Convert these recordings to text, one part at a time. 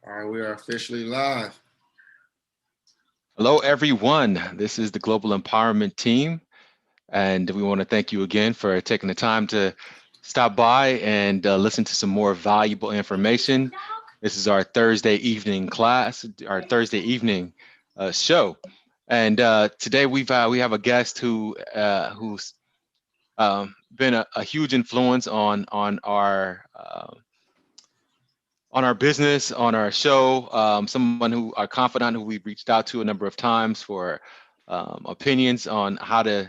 All right, we are officially live. Hello, everyone. This is the Global Empowerment Team, and we want to thank you again for taking the time to stop by and listen to some more valuable information. This is our Thursday evening class, our Thursday evening show, and today we have a guest who's been a huge influence on our business, on our show, someone who our confidant who we've reached out to a number of times for opinions on how to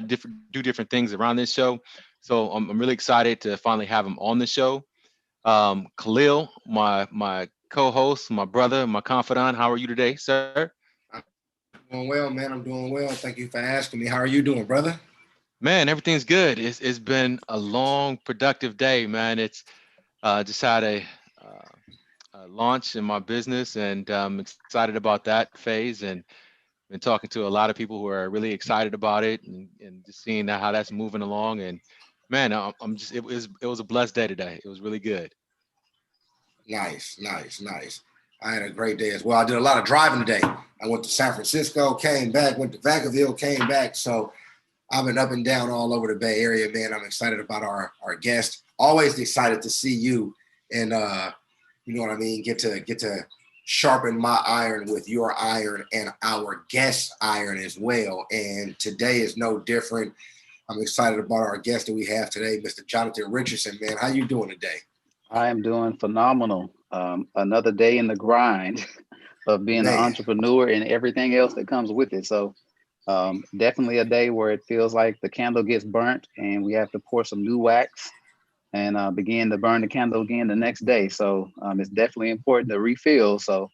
do different things around this show. So I'm really excited to finally have him on the show. Khalil, my co-host, my brother, my confidant. How are you today, sir? I'm doing well, man. I'm doing well. Thank you for asking me. How are you doing, brother? Man, everything's good. It's been a long, productive day, man. It's just had uh, launch in my business, and I'm excited about that phase. And been talking to a lot of people who are really excited about it, and just seeing how that's moving along. And man, I'm just it was a blessed day today. It was really good. Nice, nice, nice. I had a great day as well. I did a lot of driving today. I went to San Francisco, came back, went to Vacaville, came back. So I've been up and down all over the Bay Area, man. I'm excited about our guest. Always excited to see you and you know what I mean, get to sharpen my iron with your iron and our guest iron as well. And today is no different. I'm excited about our guest that we have today, Mr. Jonathan Richardson. Man, how you doing today? I am doing phenomenal. Another day in the grind of being an Man, entrepreneur and everything else that comes with it. So, definitely a day where it feels like the candle gets burnt and we have to pour some new wax and begin to burn the candle again the next day. So, it's definitely important to refill. So,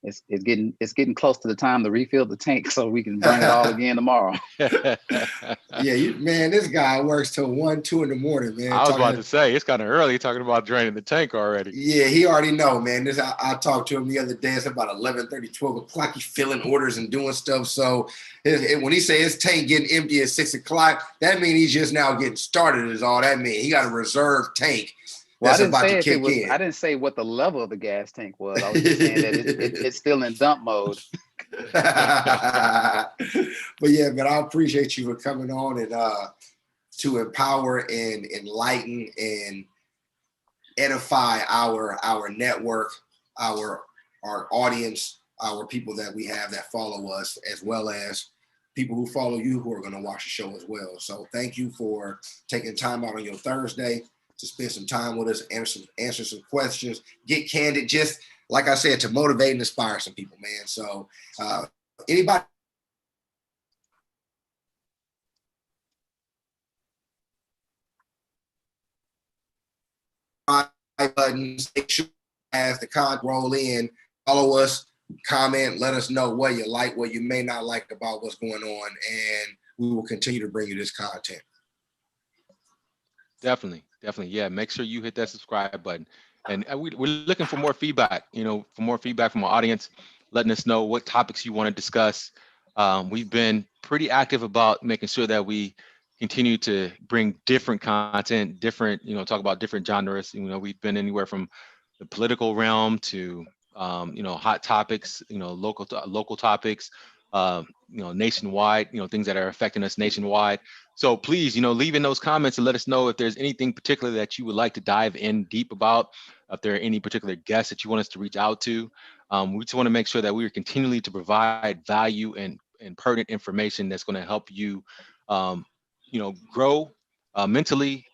it's getting close to the time to refill the tank so we can burn it all yeah, again tomorrow. man, this guy works till 1, 2 in the morning, man. I was about Talking. to say it's kind of early talking about draining the tank already. Yeah, he already know, man. This I talked to him the other day. It's about 11:30, 12 o'clock. He's filling orders and doing stuff. So when he say his tank getting empty at 6 o'clock, that means he's just now getting started. Is all that means. He got a reserve tank Well, I that's didn't about to say if it kick was. in. I didn't say what the level of the gas tank was. I was just saying that it's still in dump mode. But yeah, man, I appreciate you for coming on and to empower and enlighten and edify our network, our our audience, our people that we have that follow us, as well as people who follow you who are going to watch the show as well. So thank you for taking time out on your Thursday to spend some time with us, answer some questions, get candid, just like I said, to motivate and inspire some people, man. So anybody buttons, make sure as the con roll in, follow us, comment, let us know what you like, what you may not like about what's going on, and we will continue to bring you this content. Definitely, yeah. Make sure you hit that subscribe button, and we're looking for more feedback. For more feedback from our audience, letting us know what topics you want to discuss. We've been pretty active about making sure that we continue to bring different content, different, talk about different genres. We've been anywhere from the political realm to hot topics, local topics, nationwide, things that are affecting us nationwide. So please, leave in those comments and let us know if there's anything particular that you would like to dive in deep about, if there are any particular guests that you want us to reach out to. We just want to make sure that we are continually to provide value and pertinent information that's going to help you, um, grow mentally,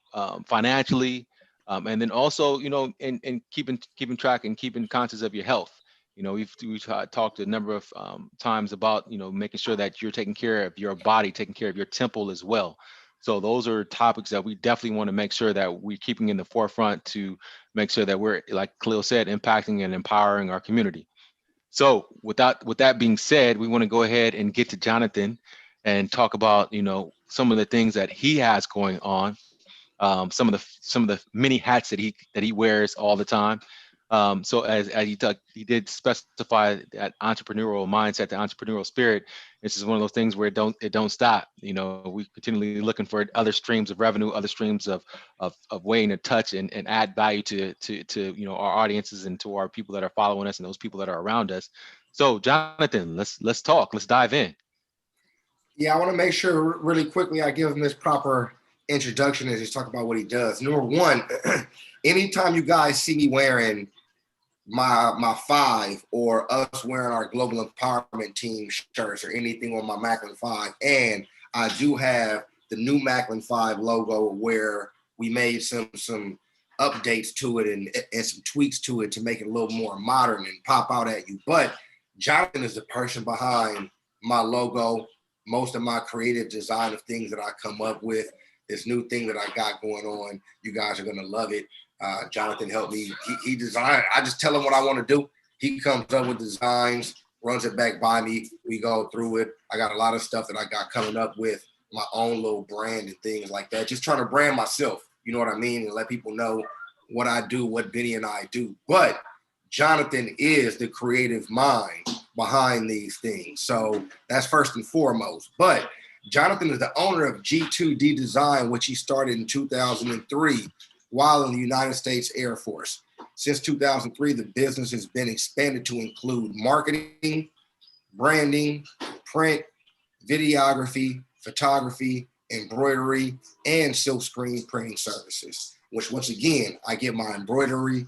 financially, and then also, and keeping track and keeping conscious of your health. We've talked a number of times about making sure that you're taking care of your body, taking care of your temple as well. So those are topics that we definitely want to make sure that we're keeping in the forefront to make sure that we're, like Khalil said, impacting and empowering our community. So with that being said, we want to go ahead and get to Jonathan and talk about some of the things that he has going on, some of the many hats that he wears all the time. So as he did specify that entrepreneurial mindset, the entrepreneurial spirit. This is one of those things where it don't stop. You know, we continually looking for other streams of revenue, other streams of weighing to touch and add value to you know, our audiences and to our people that are following us and those people that are around us. So Jonathan, let's talk. Let's dive in. Yeah, I want to make sure really quickly I give him this proper introduction as he's talking about what he does. Number one, anytime you guys see me wearing my five or us wearing our global empowerment team shirts or anything on my Macklin 5, and I do have the new Macklin 5 logo where we made some updates to it and some tweaks to it to make it a little more modern and pop out at you. But Jonathan is the person behind my logo, most of my creative design of things that I come up with, this new thing that I got going on. You guys are going to love it. Jonathan helped me. He designed. I just tell him what I want to do. He comes up with designs, runs it back by me. We go through it. I got a lot of stuff that I got coming up with my own little brand and things like that. Just trying to brand myself. You know what I mean? And let people know what I do, what Benny and I do. But Jonathan is the creative mind behind these things. So that's first and foremost. But Jonathan is the owner of G2D Design, which he started in 2003 while in the United States Air Force. Since 2003, the business has been expanded to include marketing, branding, print, videography, photography, embroidery, and silk screen printing services, which once again, I get my embroidery,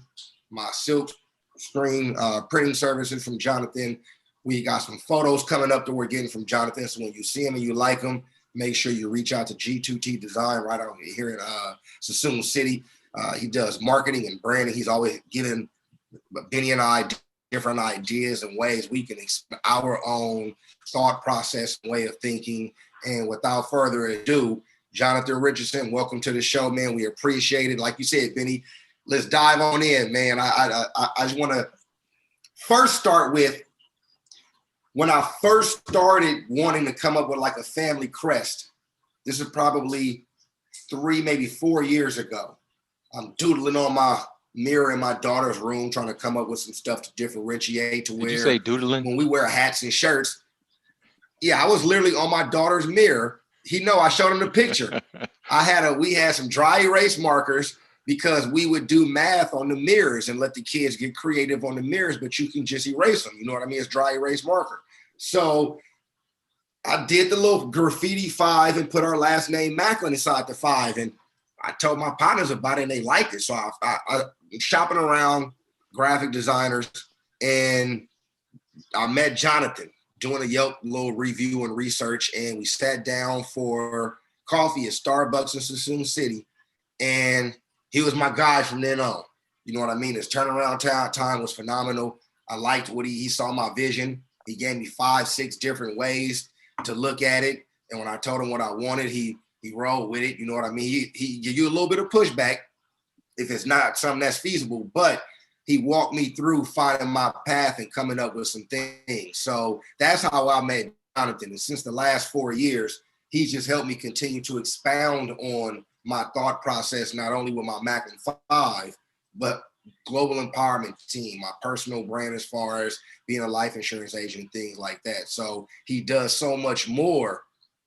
my silk screen printing services from Jonathan. We got some photos coming up that we're getting from Jonathan. So when you see him and you like him, make sure you reach out to G2T Design right out here in Suisun City. He does marketing and branding. He's always giving Benny and I different ideas and ways we can expand our own thought process, way of thinking. And without further ado, Jonathan Richardson, welcome to the show, man. We appreciate it. Like you said, Benny, let's dive on in, man. I just want to first start with when I first started wanting to come up with like a family crest. This is probably 3, maybe 4 years ago. I'm doodling on my mirror in my daughter's room, trying to come up with some stuff to differentiate to where. Did you say doodling? When we wear hats and shirts. Yeah, I was literally on my daughter's mirror. I showed him the picture. We had some dry erase markers because we would do math on the mirrors and let the kids get creative on the mirrors, but you can just erase them. You know what I mean? It's dry erase marker. So I did the little graffiti 5 and put our last name Macklin inside the 5. And I told my partners about it and they liked it. So I'm shopping around graphic designers and I met Jonathan doing a Yelp little review and research. And we sat down for coffee at Starbucks in Suisun City. And he was my guy from then on. You know what I mean? His turnaround time was phenomenal. I liked what he saw my vision. He gave me 5, 6 different ways to look at it. And when I told him what I wanted, he rolled with it. You know what I mean? He give you a little bit of pushback if it's not something that's feasible, but he walked me through finding my path and coming up with some things. So that's how I met Jonathan. And since the last 4 years, he's just helped me continue to expound on my thought process, not only with my Macklin 5, but global empowerment team, my personal brand as far as being a life insurance agent, things like that. So he does so much more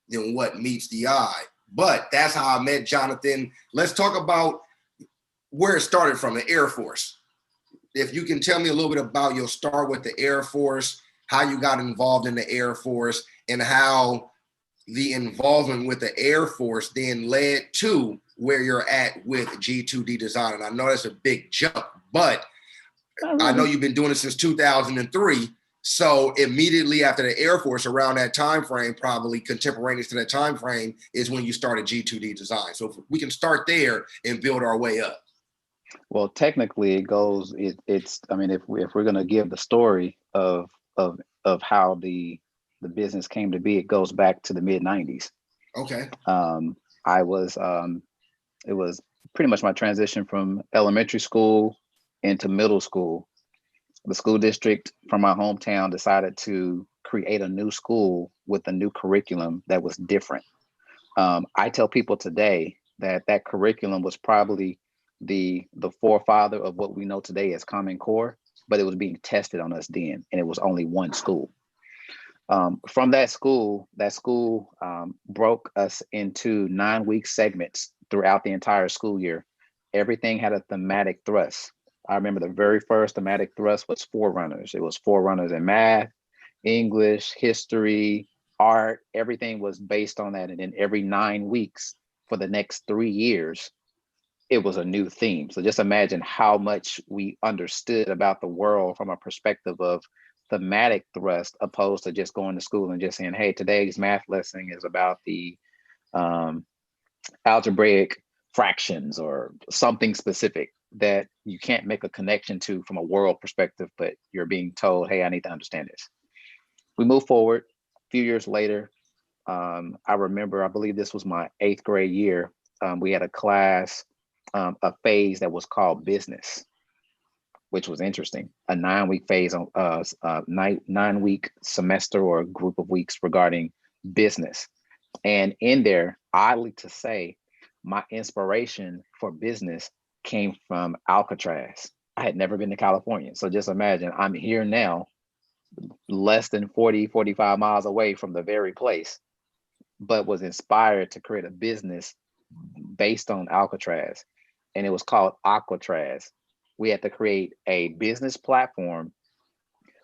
than what meets the eye. But that's how I met Jonathan. Let's talk about where it started from, the Air Force. If you can tell me a little bit about your start with the Air Force, how you got involved in the Air Force, and how the involvement with the Air Force then led to where you're at with G2D Design. And I know that's a big jump, but I know you've been doing it since 2003. So immediately after the Air Force, around that time frame, probably contemporaneous to that time frame, is when you started G2D Design. So if we can start there and build our way up. Well, technically, it goes. It's. I mean, if we're going to give the story of how the business came to be, it goes back to the mid '90s. Okay. It was pretty much my transition from elementary school into middle school. The school district from my hometown decided to create a new school with a new curriculum that was different. I tell people today that curriculum was probably the forefather of what we know today as Common Core, but it was being tested on us then, and it was only one school. From that school broke us into 9-week segments throughout the entire school year. Everything had a thematic thrust. I remember the very first thematic thrust was forerunners. It was forerunners in math, English, history, art. Everything was based on that. And then every 9 weeks for the next 3 years, it was a new theme. So just imagine how much we understood about the world from a perspective of thematic thrust, opposed to just going to school and just saying, hey, today's math lesson is about the algebraic fractions or something specific that you can't make a connection to from a world perspective, but you're being told, hey, I need to understand this. We move forward. A few years later, I remember, I believe this was my 8th grade year. We had a class, a phase that was called business, which was interesting. A 9-week phase on 9-week semester or a group of weeks regarding business. And in there, oddly to say, my inspiration for business came from Alcatraz. I had never been to California. So just imagine, I'm here now, less than 40, 45 miles away from the very place, but was inspired to create a business based on Alcatraz. And it was called Aquatraz. We had to create a business platform,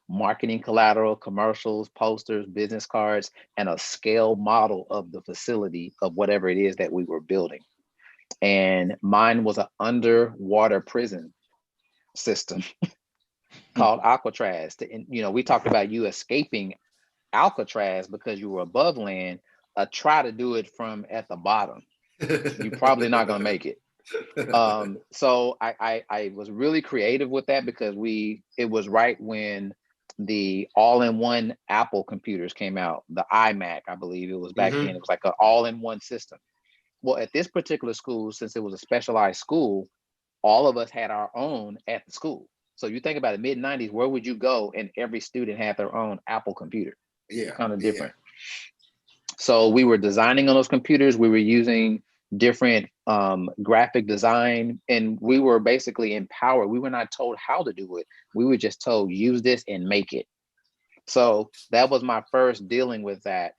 marketing collateral, commercials, posters, business cards, and a scale model of the facility of whatever it is that we were building. And mine was an underwater prison system called Alcatraz. We talked about you escaping Alcatraz because you were above land. Try to do it from at the bottom. You're probably not going to make it. So I was really creative with that because it was right when the all-in-one Apple computers came out, the iMac, I believe it was back then. It was like an all-in-one system. Well, at this particular school, since it was a specialized school, all of us had our own at the school. So you think about it, mid-90s, where would you go? And every student had their own Apple computer. Yeah. Kind of different. So we were designing on those computers. We were using different graphic design, and we were basically empowered. We were not told how to do it. We were just told, use this and make it. So that was my first dealing with that.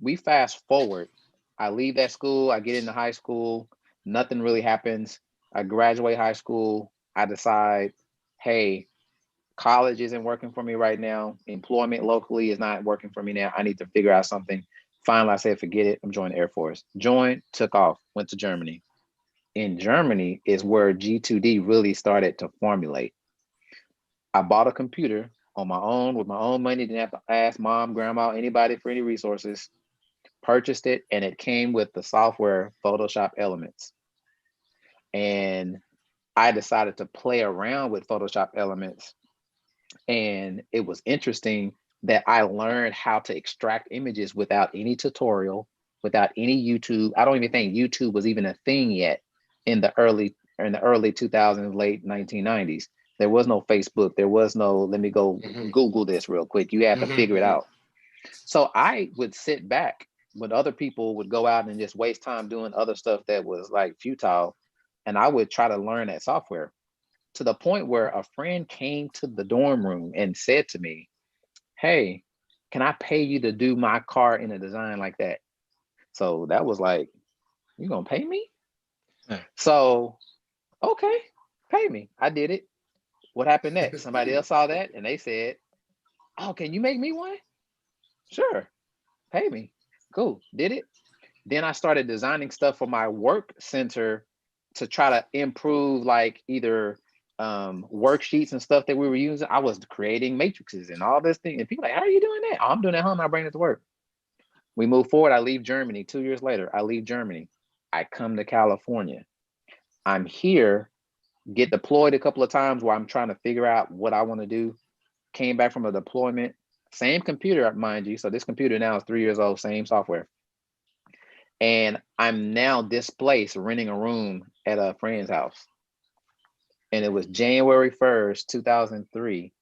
We fast forward. I leave that school. I get into high school. Nothing really happens. I graduate high school. I decide, hey, college isn't working for me right now. Employment locally is not working for me now. I need to figure out something. Finally, I said, forget it. I'm joining the Air Force. Joined, took off, went to Germany. In Germany is where G2D really started to formulate. I bought a computer on my own with my own money. Didn't have to ask mom, grandma, anybody for any resources. Purchased it, and it came with the software Photoshop Elements. And I decided to play around with Photoshop Elements. And it was interesting that I learned how to extract images without any tutorial, without any YouTube. I don't even think YouTube was even a thing yet in the early 2000s, late 1990s. There was no Facebook. There was no, let me go Google this real quick. You had to figure it out. So I would sit back when other people would go out and just waste time doing other stuff that was like futile. And I would try to learn that software, to the point where a friend came to the dorm room and said to me, hey, can I pay you to do my car in a design like that? So that was like, you gonna pay me? So, okay, pay me. I did it. What happened next? Somebody else saw that and they said, oh, can you make me one? Sure, pay me. Cool, did it. Then I started designing stuff for my work center to try to improve, like either worksheets and stuff that we were using. I was creating matrices and all this thing. And people are like, how are you doing that? Oh, I'm doing that at home. I bring it to work. We move forward. I leave Germany. 2 years later, I leave Germany. I come to California. I'm here, get deployed a couple of times where I'm trying to figure out what I want to do. Came back from a deployment, same computer, mind you. So this computer now is 3 years old, same software. And I'm now displaced, renting a room at a friend's house. And it was January 1st, 2003,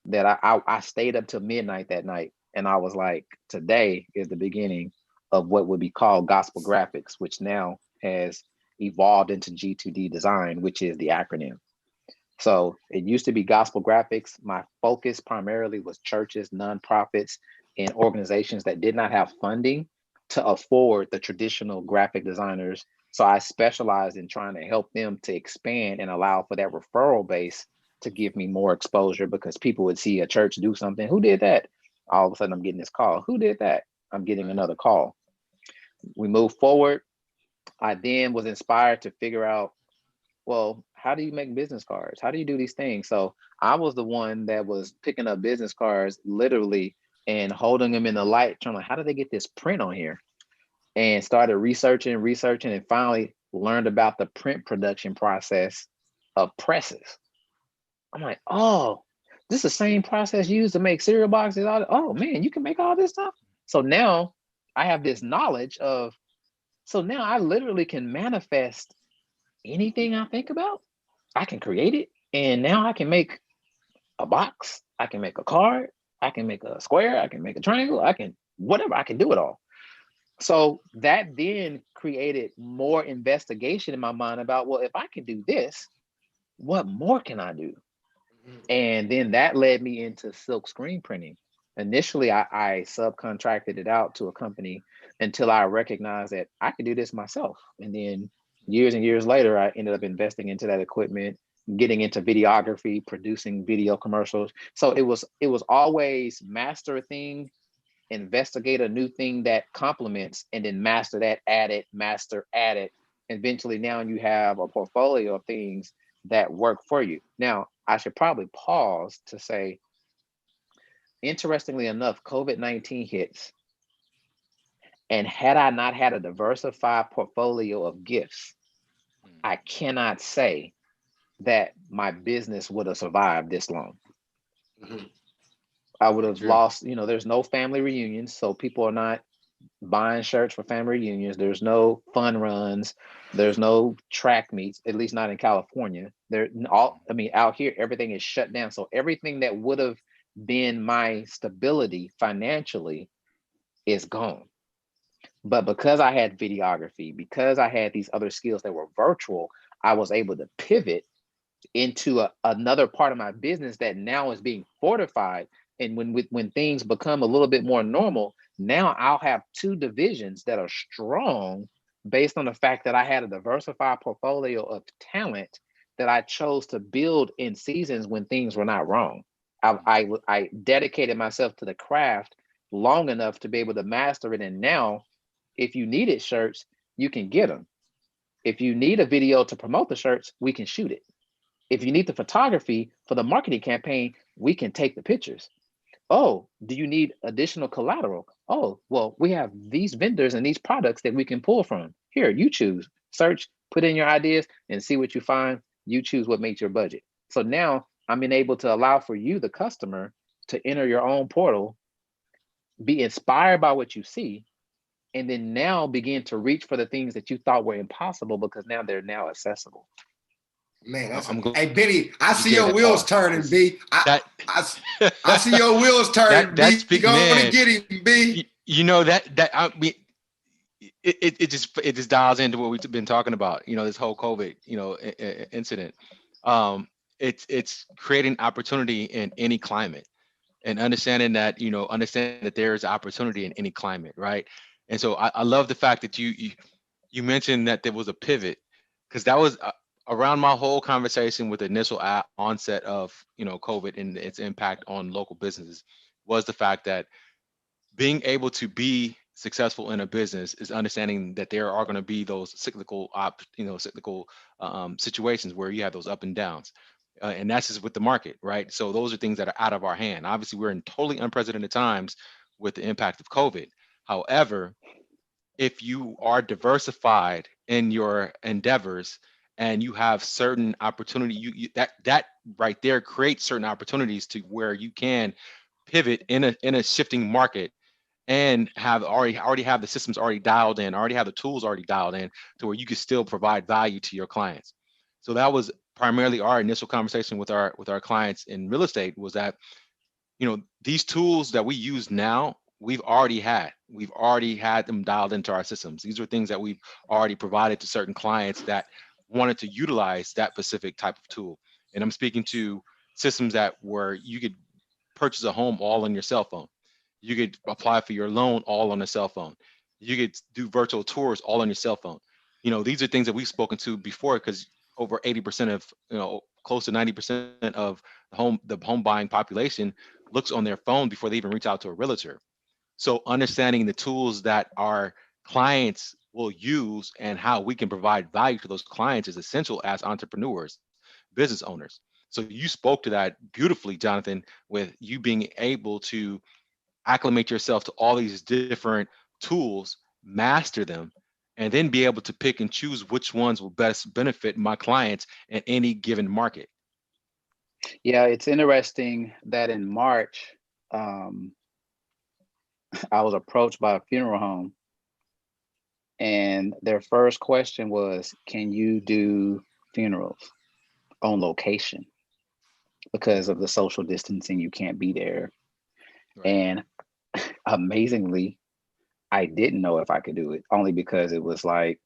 that I stayed up till midnight that night. And I was like, today is the beginning of what would be called Gospel Graphics, which now has evolved into G2D Design, which is the acronym. So it used to be gospel graphics. My focus primarily was churches, nonprofits, and organizations that did not have funding to afford the traditional graphic designers. So I specialized in trying to help them to expand and allow for that referral base to give me more exposure, because people would see a church do something. Who did that? All of a sudden I'm getting this call. Who did that? I'm getting another call. We move forward. I then was inspired to figure out, well, how do you make business cards? How do you do these things? So I was the one that was picking up business cards literally and holding them in the light, trying to, how do they get this print on here? And started researching, and finally learned about the print production process of presses. I'm like, oh, this is the same process used to make cereal boxes. Oh man, you can make all this stuff. So now I have this knowledge of, so now I literally can manifest anything I think about. I can create it. And now I can make a box. I can make a card. I can make a square. I can make a triangle. I can, whatever, I can do it all. So that then created more investigation in my mind about, well, if I can do this, what more can I do? And then that led me into silk screen printing. Initially, I subcontracted it out to a company until I recognized that I could do this myself. And then years and years later, I ended up investing into that equipment, getting into videography, producing video commercials. So it was always master a thing, investigate a new thing that complements, and then master that, add it, master, add it. Eventually, now you have a portfolio of things that work for you. Now, I should probably pause to say, interestingly enough, COVID-19 hits. And had I not had a diversified portfolio of gifts, I cannot say that my business would have survived this long. Mm-hmm. I would have lost, there's no family reunions. So people are not buying shirts for family reunions. There's no fun runs. There's no track meets, at least not in California. Out here, everything is shut down. So everything that would have been my stability financially is gone. But because I had videography, because I had these other skills that were virtual, I was able to pivot into another part of my business that now is being fortified. And when things become a little bit more normal, now I'll have two divisions that are strong based on the fact that I had a diversified portfolio of talent that I chose to build in seasons when things were not wrong. I dedicated myself to the craft long enough to be able to master it. And now, if you needed shirts, you can get them. If you need a video to promote the shirts, we can shoot it. If you need the photography for the marketing campaign, we can take the pictures. Oh, do you need additional collateral? Oh, well, we have these vendors and these products that we can pull from. Here, you choose, search, put in your ideas and see what you find. You choose what makes your budget. So now I'm able to allow for you, the customer, to enter your own portal, be inspired by what you see, and then now begin to reach for the things that you thought were impossible, because now they're now accessible. Man, Hey, Benny, I see your wheels turning, B. I see your wheels turning, B. Go and get him, B. It just dials into what we've been talking about. This whole COVID, incident. It's creating opportunity in any climate, and understanding that there is opportunity in any climate, right? And so I love the fact that you mentioned that there was a pivot, because that was around my whole conversation with the initial onset of COVID and its impact on local businesses, was the fact that being able to be successful in a business is understanding that there are going to be those cyclical situations where you have those up and downs. And that's just with the market, right? So those are things that are out of our hand. Obviously, we're in totally unprecedented times with the impact of COVID. However, if you are diversified in your endeavors and you have certain opportunity, that right there creates certain opportunities to where you can pivot in a shifting market, and have already have the systems already dialed in, already have the tools already dialed in, to where you can still provide value to your clients. So that was primarily our initial conversation with our clients in real estate, was that these tools that we use now we've already had. We've already had them dialed into our systems. These are things that we've already provided to certain clients that wanted to utilize that specific type of tool. And I'm speaking to systems that where you could purchase a home all on your cell phone. You could apply for your loan all on a cell phone. You could do virtual tours all on your cell phone. These are things that we've spoken to before because over 80% of, close to 90% of the home buying population looks on their phone before they even reach out to a realtor. So understanding the tools that our clients will use and how we can provide value to those clients is essential as entrepreneurs, business owners. So you spoke to that beautifully, Jonathan, with you being able to acclimate yourself to all these different tools, master them, and then be able to pick and choose which ones will best benefit my clients in any given market. Yeah, it's interesting that in March, I was approached by a funeral home, and their first question was, "Can you do funerals on location? Because of the social distancing, you can't be there." Right. And amazingly, I didn't know if I could do it, only because it was like,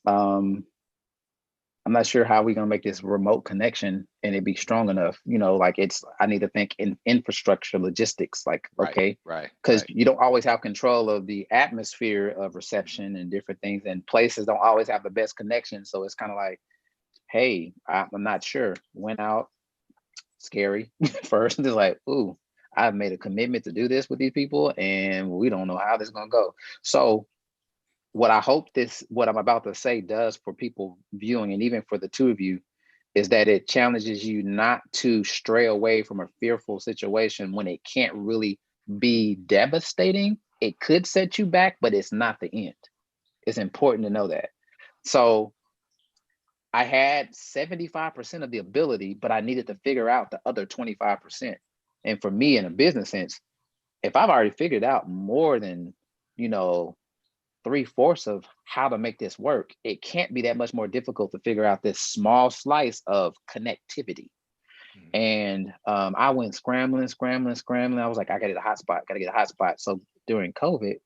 I'm not sure how we're gonna make this remote connection and it be strong enough. Like I need to think in infrastructure, logistics, like, Right. okay, Right. because Right. you don't always have control of the atmosphere of reception and different things, and places don't always have the best connection. So it's kind of like, hey, I'm not sure. Went out, scary first. It's like, ooh, I've made a commitment to do this with these people, and we don't know how this is gonna go. So what I hope what I'm about to say does for people viewing, and even for the two of you, is that it challenges you not to stray away from a fearful situation when it can't really be devastating. It could set you back, but it's not the end. It's important to know that. So I had 75% of the ability, but I needed to figure out the other 25%. And for me, in a business sense, if I've already figured out more than, 3/4 of how to make this work, it can't be that much more difficult to figure out this small slice of connectivity. Mhm. And I went scrambling. I was like, I gotta get a hotspot. So during COVID,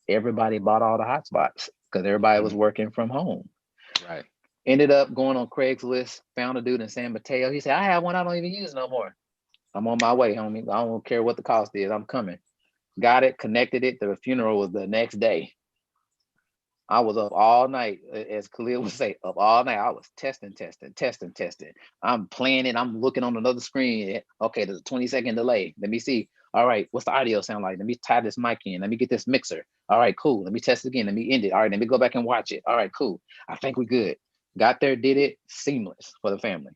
everybody bought all the hotspots because everybody was working from home. Right. Ended up going on Craigslist, found a dude in San Mateo. He said, I have one I don't even use no more. I'm on my way, homie. I don't care what the cost is. I'm coming. Got it, connected it. The funeral was the next day. I was up all night, as Khalil would say, up all night. I was testing. I'm playing it. I'm looking on another screen. Okay, there's a 20-second delay. Let me see. All right, what's the audio sound like? Let me tie this mic in. Let me get this mixer. All right, cool. Let me test it again. Let me end it. All right, let me go back and watch it. All right, cool. I think we're good. Got there, did it. Seamless for the family.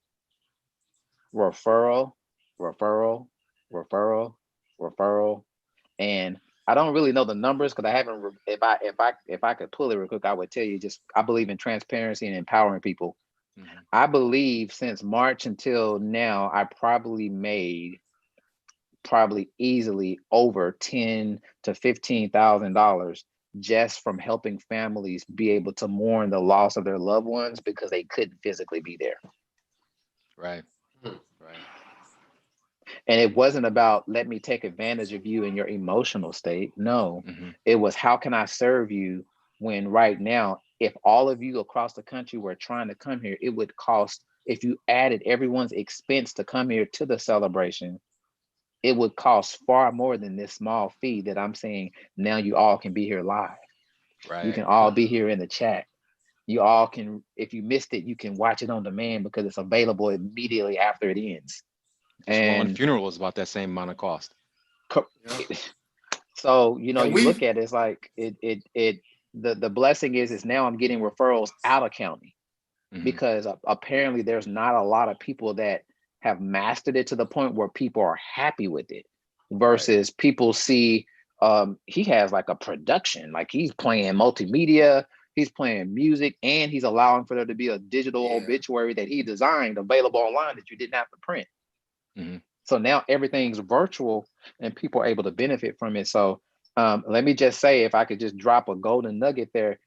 Referral, referral, referral, referral. And I don't really know the numbers because I haven't. If I could pull it real quick, I would tell you. Just I believe in transparency and empowering people. Mhm. I believe since March until now, I probably made easily over $10,000 to $15,000 just from helping families be able to mourn the loss of their loved ones because they couldn't physically be there. Right. Hmm. Right. And it wasn't about let me take advantage of you in your emotional state. No, Mhm. it was how can I serve you when right now, if all of you across the country were trying to come here, it would cost, if you added everyone's expense to come here to the celebration, it would cost far more than this small fee that I'm saying now you all can be here live. You Right. can all be here in the chat. You all can, if you missed it, you can watch it on demand because it's available immediately after it ends. Just one And funeral is about that same amount of cost. Yeah. so, And you look we, at it, it's like the blessing is now I'm getting referrals out of county Mhm. because apparently there's not a lot of people that have mastered it to the point where people are happy with it Right. versus people see he has like a production, like he's playing multimedia, he's playing music, and he's allowing for there to be a digital yeah, obituary that he designed available online that you didn't have to print. Mhm. So now everything's virtual and people are able to benefit from it. So let me just say, if I could just drop a golden nugget there,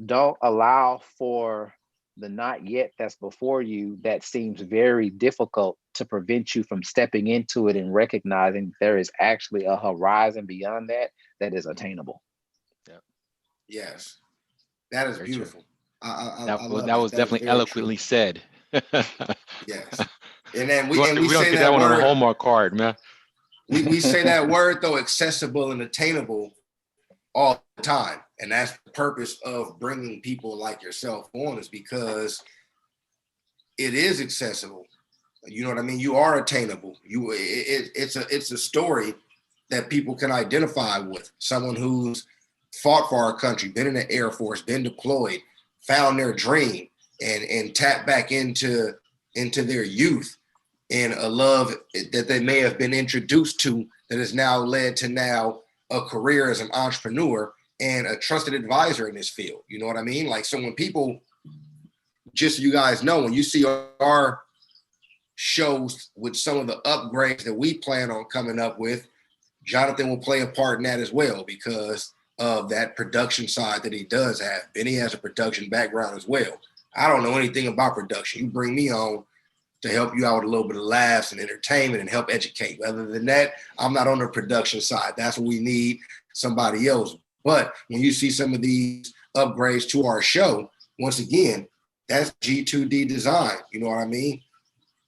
don't allow for the not yet that's before you that seems very difficult to prevent you from stepping into it and recognizing there is actually a horizon beyond that that is attainable. Yes, that is Very true. beautiful. I That was love that that. was That is definitely very true. eloquently said. Yes, and then We we don't say get that that one on a word. Hallmark card, man. We say that word though, accessible and attainable, all the time, and that's the purpose of bringing people like yourself on, is because it is accessible. You know what I mean? You are attainable. It's a story that people can identify with. Someone who's fought for our country, been in the Air Force, been deployed, found their dream, and tapped back into their youth and a love that they may have been introduced to that has now led to now a career as an entrepreneur and a trusted advisor in this field. You know what I mean? Like, so when people, just so you guys know, when you see our shows with some of the upgrades that we plan on coming up with, Jonathan will play a part in that as well because of that production side that he does have. Benny has a production background as well. I don't know anything about production. You bring me on to help you out with a little bit of laughs and entertainment and help educate. Other than that, I'm not on the production side. That's what we need, somebody else. But when you see some of these upgrades to our show, once again, that's G2D design. You know what I mean?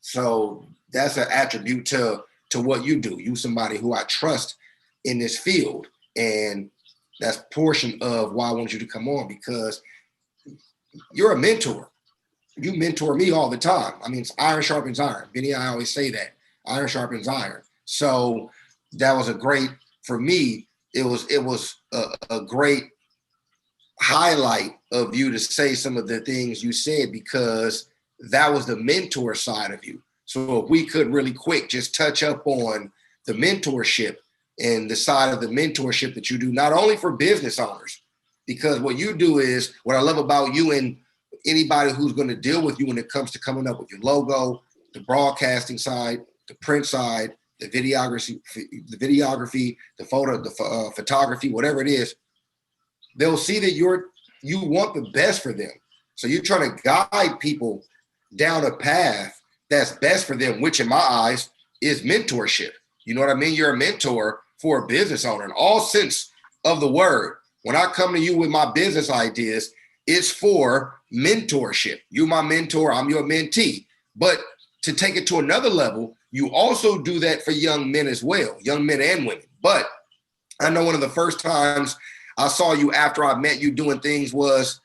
So that's an attribute to what you do. You somebody who I trust in this field. And that's portion of why I want you to come on, because you're a mentor. You mentor me all the time. I mean, it's iron sharpens iron. Benny, I always say that. Iron sharpens iron. So that was a great, for me, it was a great highlight of you to say some of the things you said, because that was the mentor side of you. So if we could really quick just touch up on the mentorship and the side of the mentorship that you do, not only for business owners, because what you do is, what I love about you and anybody who's going to deal with you when it comes to coming up with your logo, the broadcasting side, the print side, the videography, the photo, the photography, whatever it is, they'll see that you want the best for them. So you're trying to guide people down a path that's best for them, which in my eyes is mentorship. You know what I mean? You're a mentor for a business owner in all sense of the word. When I come to you with my business ideas, it's for mentorship. You're my mentor, I'm your mentee. But to take it to another level, you also do that for young men as well, young men and women. But I know one of the first times I saw you after I met you doing things was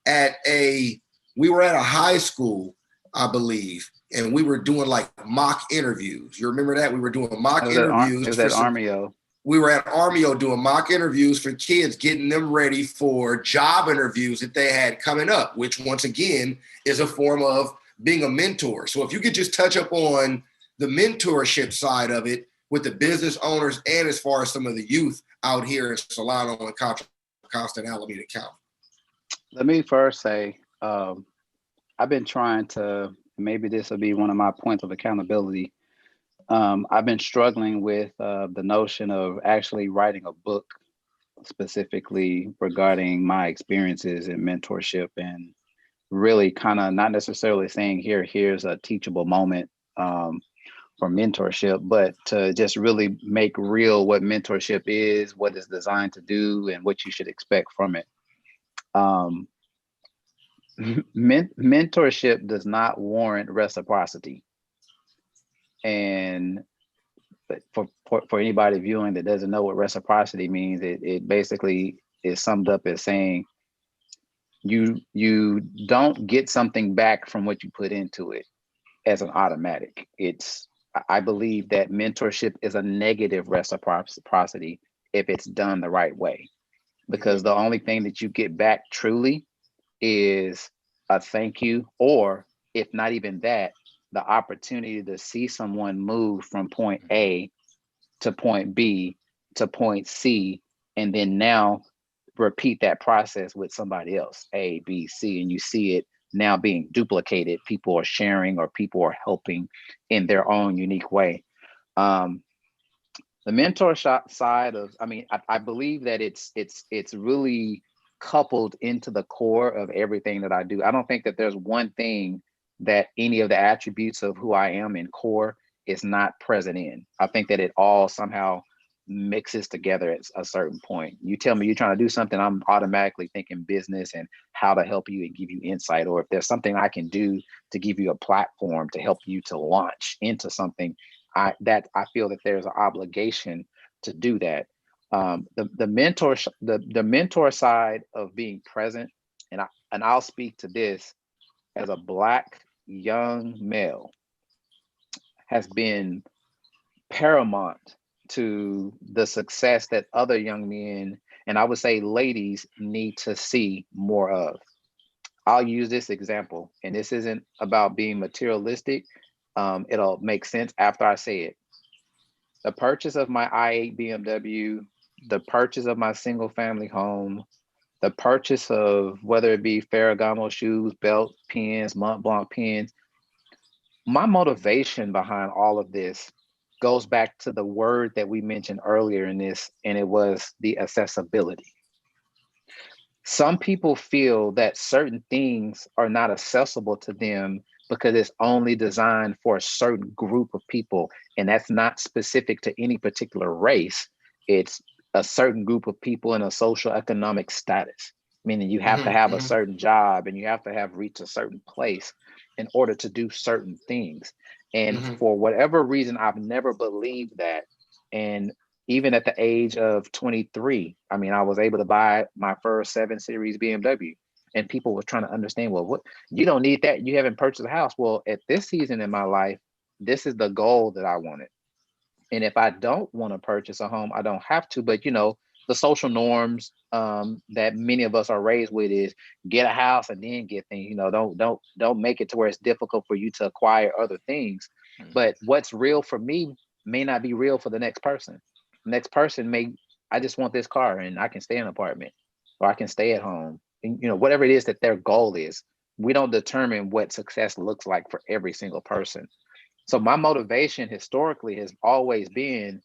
we were at a high school, I believe, and we were doing like mock interviews. You remember that? We were doing mock interviews. It was at Armio. We were at Armio doing mock interviews for kids, getting them ready for job interviews that they had coming up, which once again is a form of being a mentor. So if you could just touch up on the mentorship side of it with the business owners and as far as some of the youth out here in Solano and Constant Alameda County. Let me first say, I've been trying to, maybe this will be one of my points of accountability. I've been struggling with the notion of actually writing a book specifically regarding my experiences in mentorship, and really kind of not necessarily saying here's a teachable moment for mentorship, but to just really make real what mentorship is, what it's designed to do, and what you should expect from it. Mentorship does not warrant reciprocity. And for anybody viewing that doesn't know what reciprocity means, it basically is summed up as saying you don't get something back from what you put into it as an automatic. I believe that mentorship is a negative reciprocity if it's done the right way, because the only thing that you get back truly is a thank you, or if not even that, the opportunity to see someone move from point A to point B to point C, and then now repeat that process with somebody else, A, B, C, and you see it now being duplicated. People are sharing, or people are helping in their own unique way. The mentor side of, I believe that it's really coupled into the core of everything that I do. I don't think that there's one thing that any of the attributes of who I am in core is not present in. I think that it all somehow mixes together at a certain point. You tell me you're trying to do something, I'm automatically thinking business and how to help you and give you insight. Or if there's something I can do to give you a platform to help you to launch into something, I feel that there's an obligation to do that. The mentor side of being present, and I'll speak to this as a Black young male, has been paramount to the success that other young men, and I would say ladies, need to see more of. I'll use this example, and this isn't about being materialistic. It'll make sense after I say it. The purchase of my i8 BMW, the purchase of my single family home, the purchase of whether it be Ferragamo shoes, belt, pens, Mont Blanc pens, my motivation behind all of this goes back to the word that we mentioned earlier in this, and it was the accessibility. Some people feel that certain things are not accessible to them because it's only designed for a certain group of people, and that's not specific to any particular race. It's a certain group of people in a social economic status, meaning you have to have a certain job and you have to have reached a certain place in order to do certain things. And for whatever reason, I've never believed that. And even at the age of 23, I mean, I was able to buy my first 7 Series BMW. And people were trying to understand, well, what, you don't need that. You haven't purchased a house. Well, at this season in my life, this is the goal that I wanted. And if I don't want to purchase a home, I don't have to. But, you know, the social norms that many of us are raised with is get a house and then get things. You know, don't make it to where it's difficult for you to acquire other things. But what's real for me may not be real for the next person. The next person may, I just want this car and I can stay in an apartment or I can stay at home. And, you know, whatever it is that their goal is, we don't determine what success looks like for every single person. So my motivation historically has always been,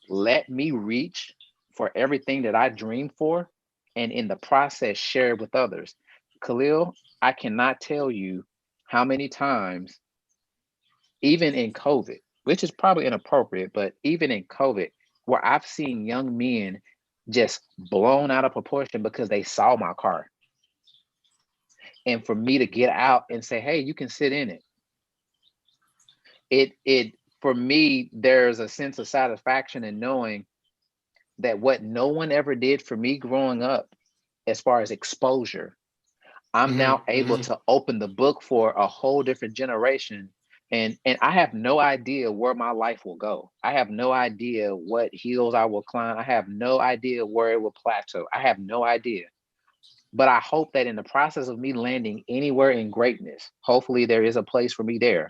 let me reach for everything that I dream for, and in the process, share it with others. Khalil, I cannot tell you how many times, even in COVID, which is probably inappropriate, but even in COVID, where I've seen young men just blown out of proportion because they saw my car. And for me to get out and say, hey, you can sit in it. It for me, there's a sense of satisfaction in knowing that what no one ever did for me growing up, as far as exposure, I'm now able to open the book for a whole different generation. And I have no idea where my life will go. I have no idea what hills I will climb. I have no idea where it will plateau. I have no idea. But I hope that in the process of me landing anywhere in greatness, hopefully there is a place for me there,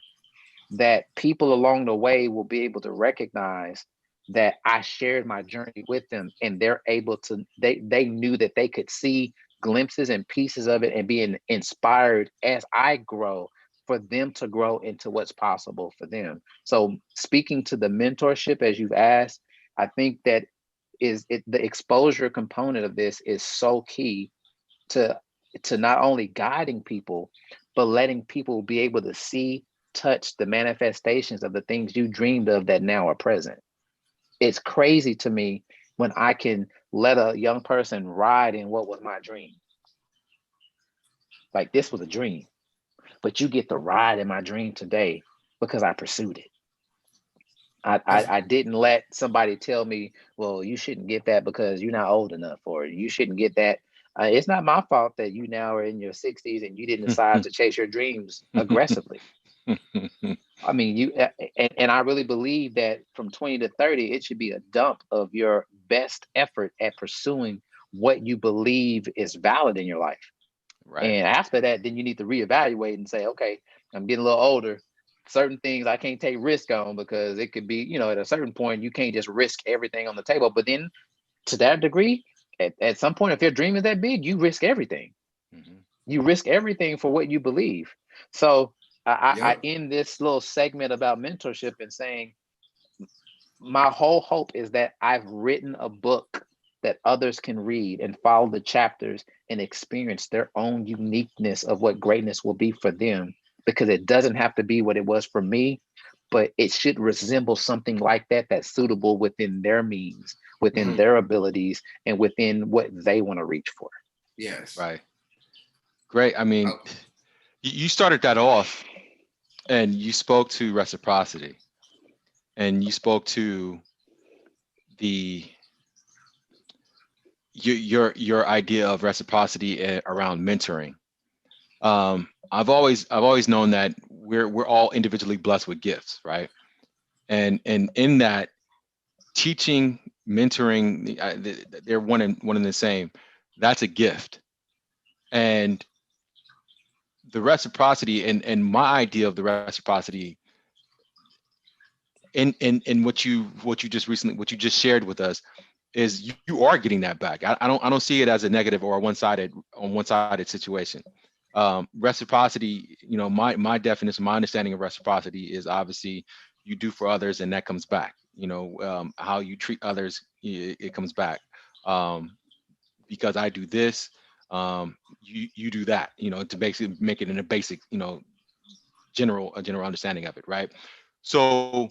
that people along the way will be able to recognize that I shared my journey with them, and they're able to, they knew that they could see glimpses and pieces of it and being inspired as I grow, for them to grow into what's possible for them. So speaking to the mentorship, as you've asked, I think that the exposure component of this is so key to not only guiding people, but letting people be able to see, touch the manifestations of the things you dreamed of that now are present. It's crazy to me when I can let a young person ride in what was my dream. Like, this was a dream, but you get to ride in my dream today because I pursued it. I didn't let somebody tell me, well, you shouldn't get that because you're not old enough, or you shouldn't get that. It's not my fault that you now are in your 60s and you didn't decide to chase your dreams aggressively. I mean, and I really believe that from 20 to 30, it should be a dump of your best effort at pursuing what you believe is valid in your life. Right. And after that, then you need to reevaluate and say, okay, I'm getting a little older. Certain things I can't take risk on because it could be, you know, at a certain point, you can't just risk everything on the table. But then to that degree, at some point, if your dream is that big, you risk everything. You risk everything for what you believe. So I end this little segment about mentorship and saying, my whole hope is that I've written a book that others can read and follow the chapters and experience their own uniqueness of what greatness will be for them, because it doesn't have to be what it was for me, but it should resemble something like that that's suitable within their means, within Mhm. their abilities, and within what they want to reach for. Yes. Right. Great. I mean, Oh, you started that off and you spoke to reciprocity and you spoke to the your idea of reciprocity around mentoring. I've always known that we're all individually blessed with gifts, right? And in that, teaching, mentoring, they're one and the same. That's a gift. And the reciprocity and my idea of the reciprocity in what you just shared with us is you are getting that back. I don't see it as a negative or a one-sided situation. Reciprocity, my definition, my understanding of reciprocity is obviously you do for others and that comes back. How you treat others, it comes back. Because I do this, you do that. To basically make it in a basic, general understanding of it, right? So,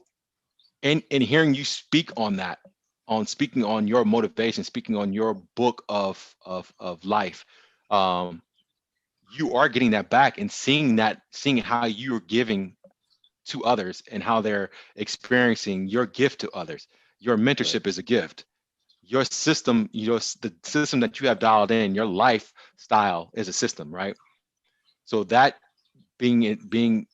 in hearing you speak on that, on speaking on your motivation, speaking on your book of life, um, you are getting that back and seeing how you're giving to others and how they're experiencing your gift to others. Your Right. mentorship is a gift. Your system, the system that you have dialed in, your lifestyle is a system, right? So that being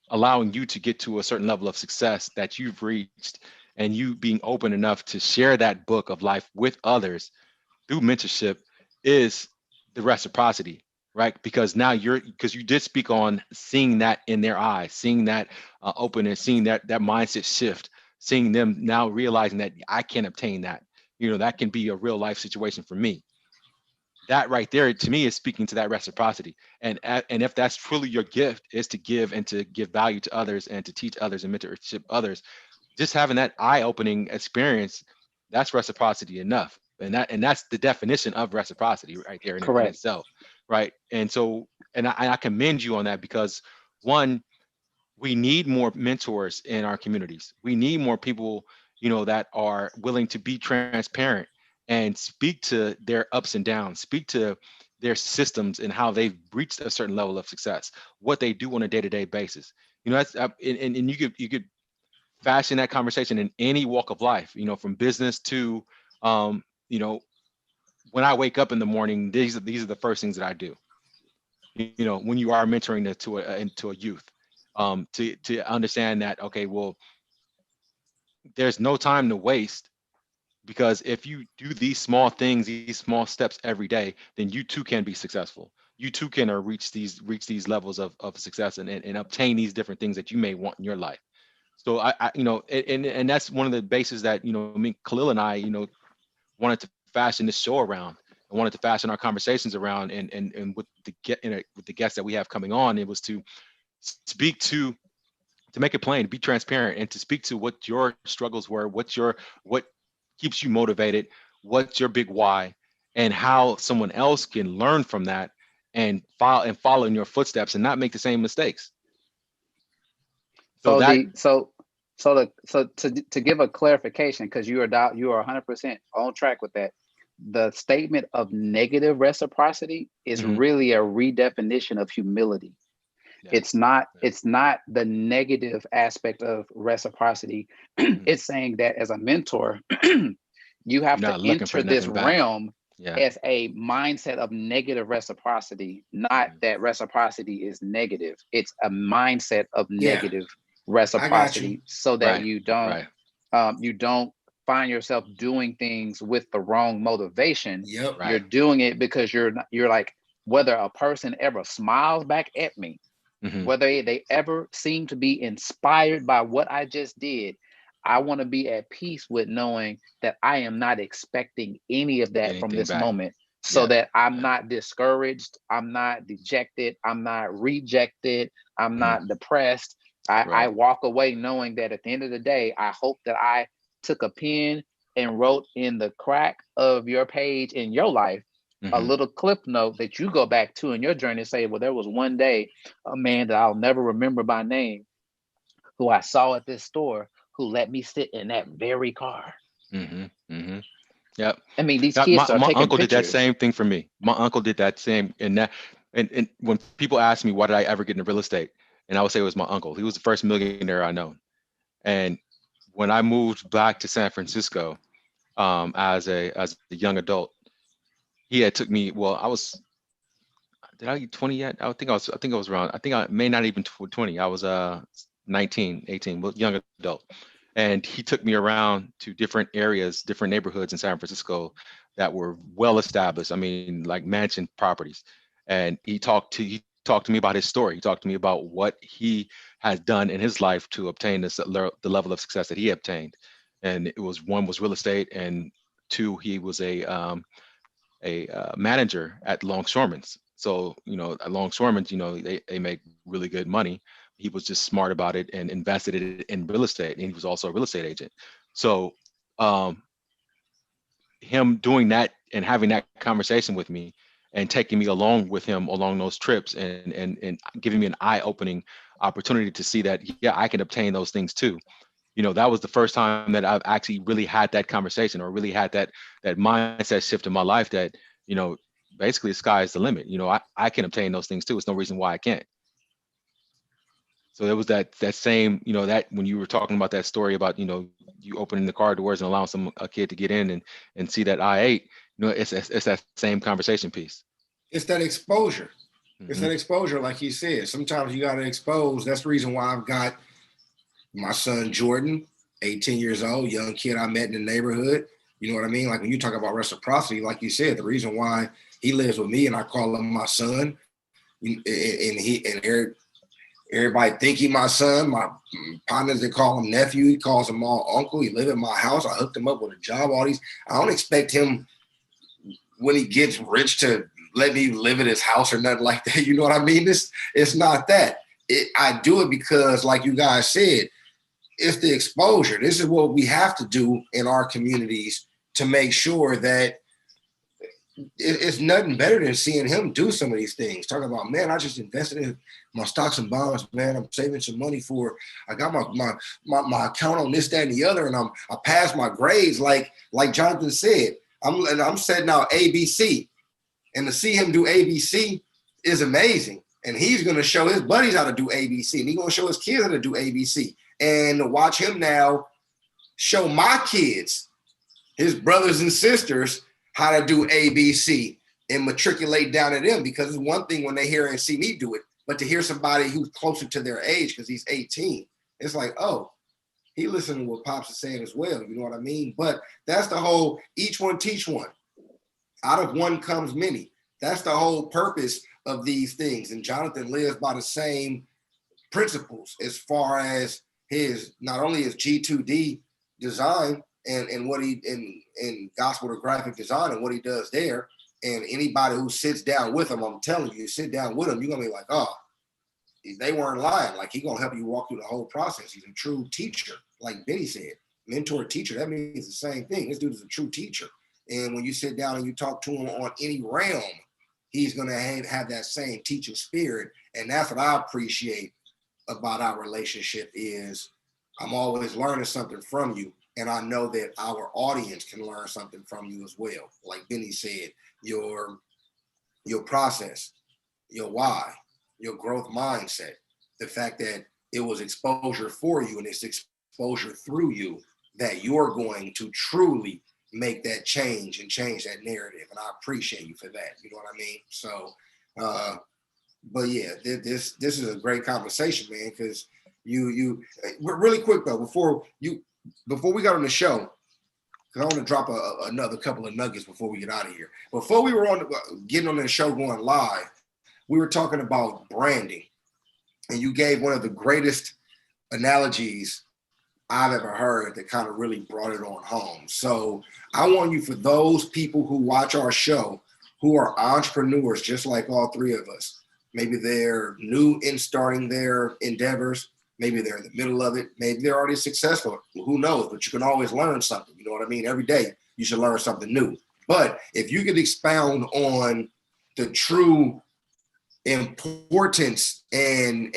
allowing you to get to a certain level of success that you've reached, and you being open enough to share that book of life with others through mentorship is the reciprocity, right? Because now because you did speak on seeing that in their eyes, seeing that openness, seeing that mindset shift, seeing them now realizing that I can obtain that. That can be a real life situation for me. That right there to me is speaking to that reciprocity. And if that's truly your gift, is to give and to give value to others and to teach others and mentorship others, just having that eye-opening experience, that's reciprocity enough. And that's the definition of reciprocity right there in Correct. itself, right? And so, and I commend you on that, because one, we need more mentors in our communities. We need more people, that are willing to be transparent and speak to their ups and downs, speak to their systems and how they've reached a certain level of success, what they do on a day-to-day basis. That's and you could fashion that conversation in any walk of life, from business to, um, you know, when I wake up in the morning, these are the first things that I do. When you are mentoring into a youth, to understand that, okay, well, there's no time to waste, because if you do these small things, these small steps every day, then you too can be successful. You too can reach these levels of success, and obtain these different things that you may want in your life. So and that's one of the bases that me, Khalil, and I wanted to fashion this show around, and wanted to fashion our conversations around, and with the guests that we have coming on, it was to speak to make it plain, be transparent, and to speak to what your struggles were, what keeps you motivated, what's your big why, and how someone else can learn from that and follow in your footsteps and not make the same mistakes. So So that the so so the so to give a clarification, because you are 100% on track with that. The statement of negative reciprocity is mhm, really a redefinition of humility. yeah, It's not the negative aspect of reciprocity. mhm. It's saying that as a mentor, you You're have to not looking for enter this nothing back. realm Yeah. as a mindset of negative reciprocity, not Mhm. that reciprocity is negative. It's a mindset of yeah, negative I got you. reciprocity, so that Right. you don't Right. you don't find yourself doing things with the wrong motivation. Yep. You're Right. doing it because you're like, whether a person ever smiles back at me, Hmm. whether they ever seem to be inspired by what I just did, I want to be at peace with knowing that I am not expecting any of that from Anything this back. moment, so Yeah. that I'm Yeah. not discouraged, I'm not dejected, I'm not rejected, I'm Hmm. not depressed. I Right. walk away knowing that at the end of the day, I hope that I took a pen and wrote in the crack of your page in your life a little clip note that you go back to in your journey and say, well, there was one day a man that I'll never remember by name who I saw at this store who let me sit in that very car. Yep. I mean, these Yeah, kids are my taking uncle did that pictures. same thing for me. My uncle did that same, and when people ask me why did I ever get into real estate, and I would say it was my uncle. He was the first millionaire I know. And when I moved back to San Francisco, as a young adult, he had took me. Well, did I get 20 yet? I think I was around. I think I may not even 20. I was 19, 18, well, young adult. And he took me around to different areas, different neighborhoods in San Francisco that were well established. I mean, like mansion properties. And he talked to me about his story. He talked to me about what he has done in his life to obtain the level of success that he obtained. And it was, one was real estate, and two, he was a manager at longshoremen's. So, at longshoremen's, they make really good money. He was just smart about it and invested it in real estate. And he was also a real estate agent. So, um, him doing that and having that conversation with me and taking me along with him along those trips, and giving me an eye-opening opportunity to see that, yeah, I can obtain those things too. That was the first time that I've actually really had that conversation, or really had that mindset shift in my life, that, you know, basically the sky is the limit. I can obtain those things too. It's no reason why I can't. So there was that same, that when you were talking about that story about, you opening the car doors and allowing a kid to get in and see that I-8, it's that same conversation piece. It's that exposure. It's Mm-hmm. that exposure, like he said. Sometimes you got to expose. That's the reason why I've got my son Jordan, 18 years old, young kid I met in the neighborhood. You know what I mean? Like when you talk about reciprocity, like you said, the reason why he lives with me and I call him my son, and everybody think he my son. My partners, they call him nephew. He calls him all uncle. He live in my house. I hooked him up with a job. All these. I don't expect him when he gets rich to let me live in his house or nothing like that. You know what I mean? It's not that. I do it because, like you guys said, it's the exposure. This is what we have to do in our communities to make sure that it's nothing better than seeing him do some of these things. Talking about, man, I just invested in my stocks and bonds, man. I'm saving some money I got my account on this, that, and the other, and I passed my grades, like Jonathan said. I'm setting out ABC, and to see him do ABC is amazing. And he's going to show his buddies how to do ABC, and he's going to show his kids how to do ABC. And to watch him now show my kids, his brothers and sisters, how to do ABC and matriculate down to them, because it's one thing when they hear and see me do it, but to hear somebody who's closer to their age, because he's 18, it's like, oh, he listened to what Pops is saying as well. You know what I mean? But that's the whole each one teach one. Out of one comes many. That's the whole purpose of these things. And Jonathan lives by the same principles as far as his, not only his G2D design and what he in gospel to graphic design and what he does there. And anybody who sits down with him, I'm telling you, sit down with him, you're gonna be like, oh, they weren't lying. Like, he's gonna help you walk through the whole process. He's a true teacher, like Benny said, mentor teacher. That means the same thing. This dude is a true teacher. And when you sit down and you talk to him on any realm, he's gonna have that same teaching spirit. And that's what I appreciate about our relationship is I'm always learning something from you. And I know that our audience can learn something from you as well. Like Benny said, your process, your why, your growth mindset, the fact that it was exposure for you and it's exposure through you that you're going to truly make that change and change that narrative. And I appreciate you for that. You know what I mean? So, but yeah, this is a great conversation, man, because you really quick though, before we got on the show, because I want to drop another couple of nuggets before we get out of here. Before we were getting on the show going live, we were talking about branding, and you gave one of the greatest analogies I've ever heard that kind of really brought it on home. So I want you, for those people who watch our show, who are entrepreneurs, just like all three of us, maybe they're new in starting their endeavors, maybe they're in the middle of it, maybe they're already successful, who knows, but you can always learn something. You know what I mean? Every day you should learn something new. But if you could expound on the true importance and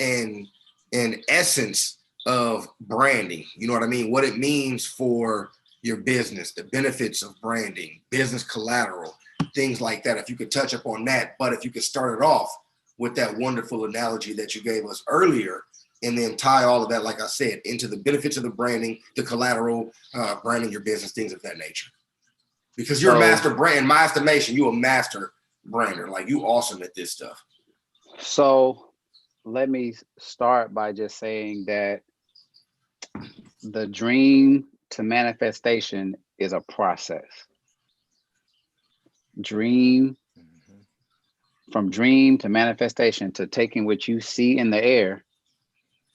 essence of branding, you know what I mean? What it means for your business, the benefits of branding, business collateral, things like that. If you could touch upon that, but if you could start it off with that wonderful analogy that you gave us earlier, and then tie all of that, like I said, into the benefits of the branding, the collateral, branding your business, things of that nature. Because you're a master brand, in my estimation, you a master brander. Like, you awesome at this stuff. So let me start by just saying that the dream to manifestation is a process. From dream to manifestation, to taking what you see in the air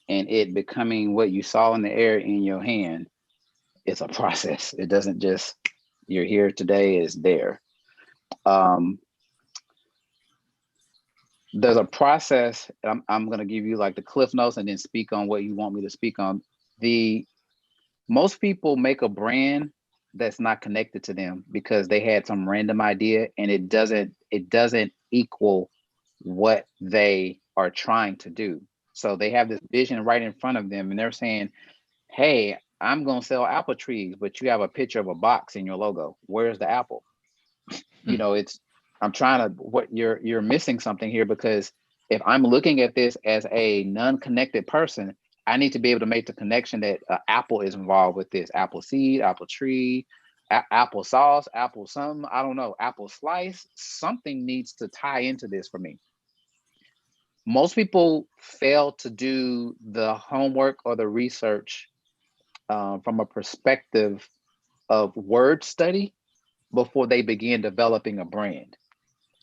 and it becoming what you saw in the air in your hand, it's a process. It doesn't just, you're here today, is there. There's a process. I'm going to give you like the cliff notes and then speak on what you want me to speak on. Most people make a brand that's not connected to them because they had some random idea and it doesn't equal what they are trying to do. So they have this vision right in front of them and they're saying, hey, I'm going to sell apple trees, but you have a picture of a box in your logo. Where's the apple? You know, you're missing something here, because if I'm looking at this as a non-connected person, I need to be able to make the connection that Apple is involved with this. Apple seed, apple tree, apple sauce, apple something, I don't know, apple slice. Something needs to tie into this for me. Most people fail to do the homework or the research from a perspective of word study before they begin developing a brand.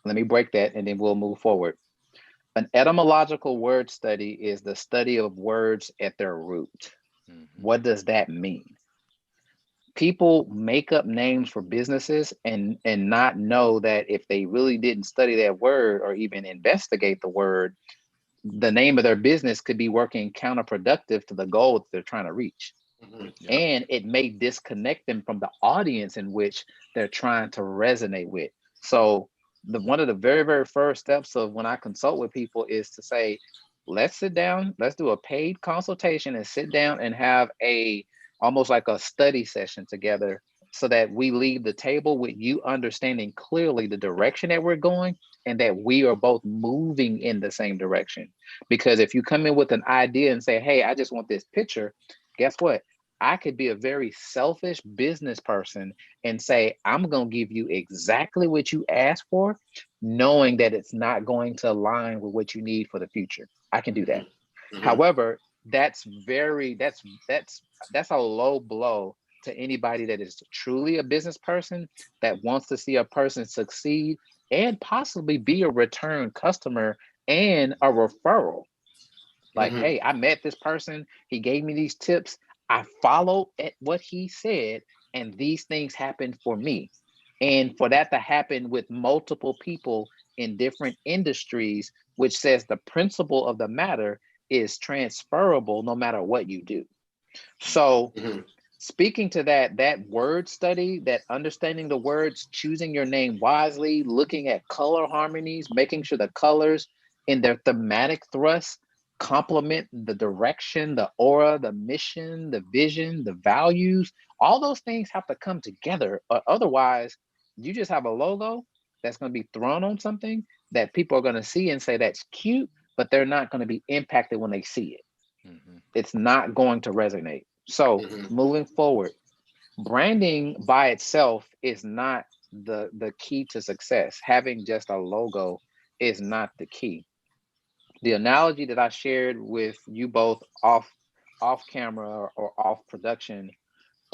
Let me break that and then we'll move forward. An etymological word study is the study of words at their root. What does that mean? People make up names for businesses and not know that if they really didn't study that word or even investigate the word, the name of their business could be working counterproductive to the goal that they're trying to reach. Yeah. And it may disconnect them from the audience in which they're trying to resonate with. So one of the very, very first steps of when I consult with people is to say, let's sit down, let's do a paid consultation and sit down and have almost like a study session together, so that we leave the table with you understanding clearly the direction that we're going and that we are both moving in the same direction. Because if you come in with an idea and say, hey, I just want this picture, guess what? I could be a very selfish business person and say, I'm going to give you exactly what you asked for, knowing that it's not going to align with what you need for the future. I can do that. However, that's a low blow to anybody that is truly a business person that wants to see a person succeed and possibly be a return customer and a referral. Like, hey, I met this person, he gave me these tips, I followed at what he said, and these things happened for me. And for that to happen with multiple people in different industries, which says the principle of the matter is transferable no matter what you do. So speaking to that word study, that understanding the words, choosing your name wisely, looking at color harmonies, making sure the colors in their thematic thrust complement the direction, the aura, the mission, the vision, the values. All those things have to come together. Otherwise, you just have a logo that's going to be thrown on something that people are going to see and say that's cute, but they're not going to be impacted when they see it. It's not going to resonate. So moving forward, branding by itself is not the key to success. Having just a logo is not the key. The analogy that I shared with you both off camera or off production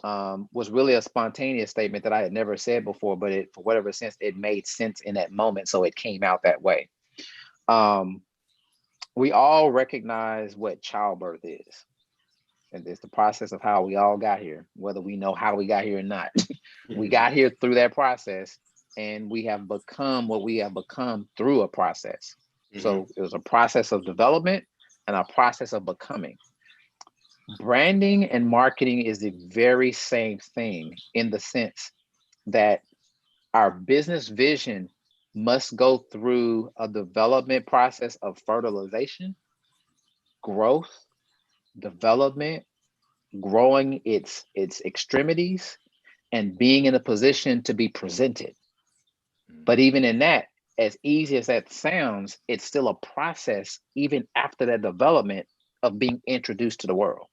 was really a spontaneous statement that I had never said before, but for whatever sense, it made sense in that moment, so it came out that way. We all recognize what childbirth is. And it's the process of how we all got here, whether we know how we got here or not. We got here through that process, and we have become what we have become through a process. So it was a process of development and a process of becoming. Branding and marketing is the very same thing, in the sense that Our business vision must go through a development process of fertilization, growth, development, growing its extremities, and being in a position to be presented. But even in that, as easy as that sounds, it's still a process even after that development of being introduced to the world.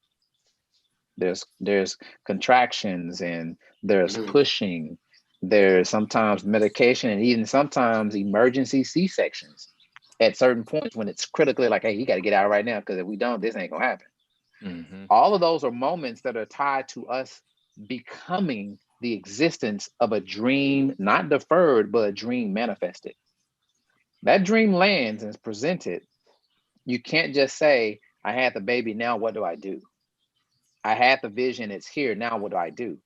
There's contractions and there's Mhm. pushing, there's sometimes medication and even sometimes emergency C-sections at certain points when it's critically like, hey, you got to get out right now because if we don't, this ain't gonna happen. Hmm. All of those are moments that are tied to us becoming the existence of a dream, not deferred, but a dream manifested. That dream lands and is presented. You can't just say, I had the baby, now what do I do? I had the vision, it's here, now what do I do?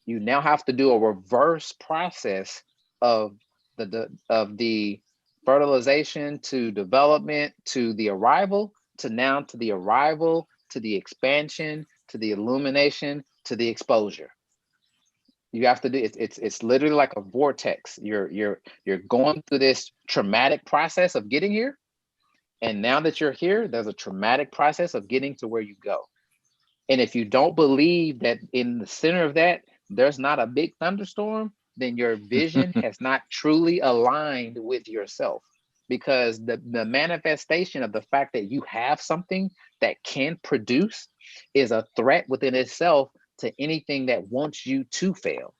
You now have to do a reverse process of the fertilization to development to the arrival to now to the arrival to the expansion to the illumination to the exposure. You have to do it's literally like a vortex. You're going through this traumatic process of getting here, and now that you're here, there's a traumatic process of getting to where you go. And if you don't believe that in the center of that, there's not a big thunderstorm, then your vision has not truly aligned with yourself. Because the manifestation of the fact that you have something that can produce is a threat within itself to anything that wants you to fail.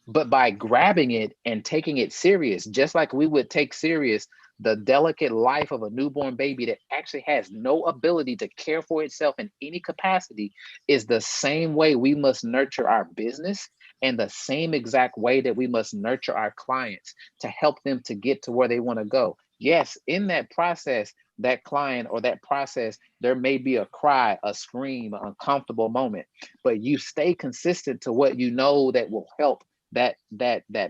But by grabbing it and taking it serious, just like we would take serious the delicate life of a newborn baby that actually has no ability to care for itself in any capacity, is the same way we must nurture our business and the same exact way that we must nurture our clients to help them to get to where they want to go. Yes, in that process, that client or that process, there may be a cry, a scream, an uncomfortable moment, but you stay consistent to what you know that will help that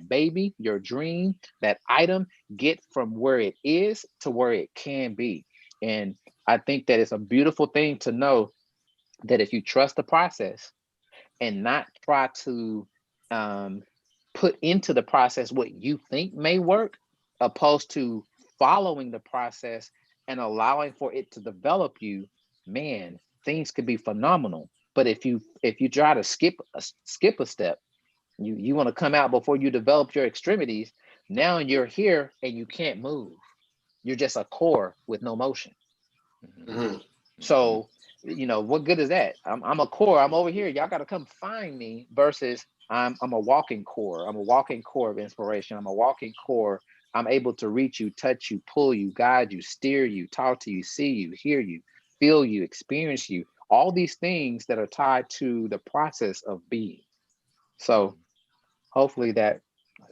baby, your dream, that item get from where it is to where it can be. And I think that it's a beautiful thing to know that if you trust the process and not try to um, put into the process what you think may work, opposed to following the process and allowing for it to develop you, man, things could be phenomenal. But if you try to skip a step, you want to come out before you develop your extremities. Now you're here and you can't move. You're just a core with no motion. Mhm. Hmm. So, what good is that? I'm a core. I'm over here. Y'all got to come find me. Versus I'm a walking core. I'm a walking core of inspiration. I'm a walking core. I'm able to reach you, touch you, pull you, guide you, steer you, talk to you, see you, hear you, feel you, experience you. All these things that are tied to the process of being. So hopefully that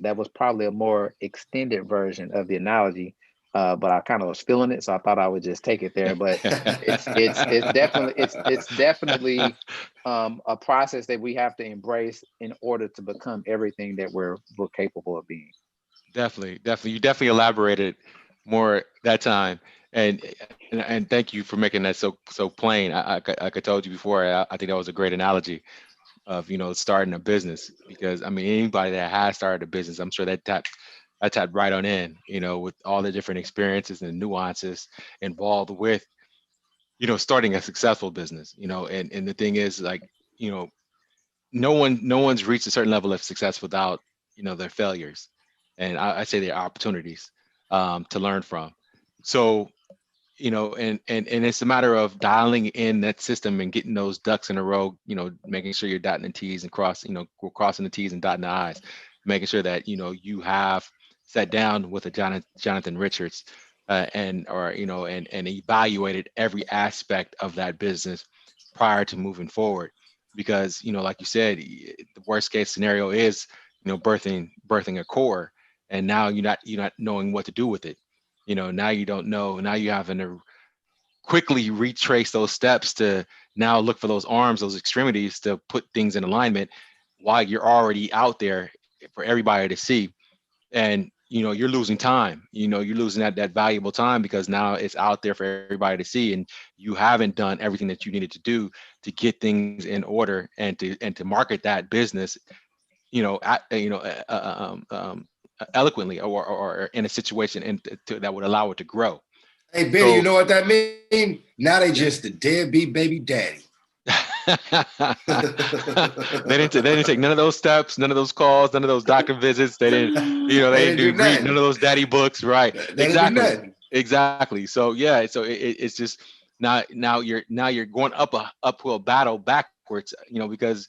was probably a more extended version of the analogy, but I kind of was feeling it, so I thought I would just take it there. But it's definitely a process that we have to embrace in order to become everything that we're capable of being. Definitely, definitely. You definitely elaborated more that time, and thank you for making that so plain. Like I told you before, I think that was a great analogy of starting a business, because I mean anybody that has started a business, I'm sure that tapped right on in, with all the different experiences and nuances involved with starting a successful business. And the thing is, like, you know no one's reached a certain level of success without their failures, and I say their opportunities to learn from. So and it's a matter of dialing in that system and getting those ducks in a row, making sure you're dotting the t's and we're crossing the t's and dotting the i's, making sure that you have sat down with a Jonathan Richards, and evaluated every aspect of that business prior to moving forward. Because like you said, the worst case scenario is birthing a core, and now you're not knowing what to do with it. Now you don't know. Now you having to quickly retrace those steps to now look for those arms, those extremities to put things in alignment while you're already out there for everybody to see. And you're losing time. You're losing that valuable time, because now it's out there for everybody to see, and you haven't done everything that you needed to do to get things in order and to market that business eloquently or in a situation that would allow it to grow. Hey, Benny, you So know what that means? Now they just the deadbeat baby daddy. they didn't take none of those steps, none of those calls, none of those doctor visits. They didn't, They they didn't didn't do read none nothing. of those daddy books, right? They didn't do Exactly, nothing. exactly. So yeah, so it's just now you're going up a uphill battle backwards, because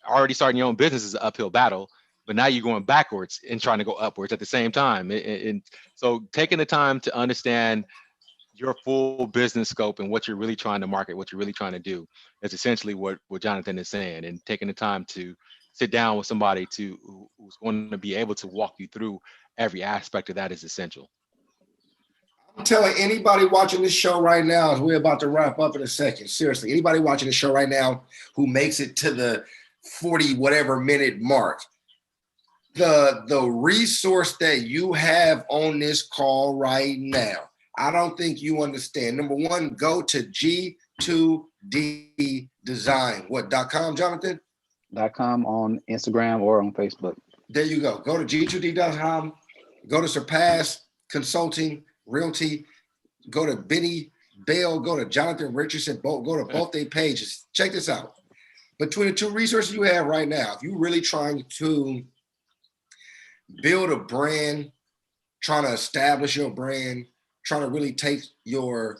already starting your own business is an uphill battle, but now you're going backwards and trying to go upwards at the same time. And so taking the time to understand your full business scope and what you're really trying to market, what you're really trying to do, is essentially what Jonathan is saying. And taking the time to sit down with somebody who's going to be able to walk you through every aspect of that is essential. I'm telling anybody watching this show right now, as we're about to wrap up in a second, seriously, anybody watching the show right now who makes it to the 40 whatever minute mark, the resource that you have on this call right now, I don't think you understand. Number one, go to G2D Design. What.com, Jonathan? .com on Instagram or on Facebook. There you go. Go to G2D.com. Go to Surpass Consulting Realty. Go to Benny Bell. Go to Jonathan Richardson. Go to both their pages. Check this out. Between the two resources you have right now, if you're really trying to build a brand, trying to establish your brand, trying to really take your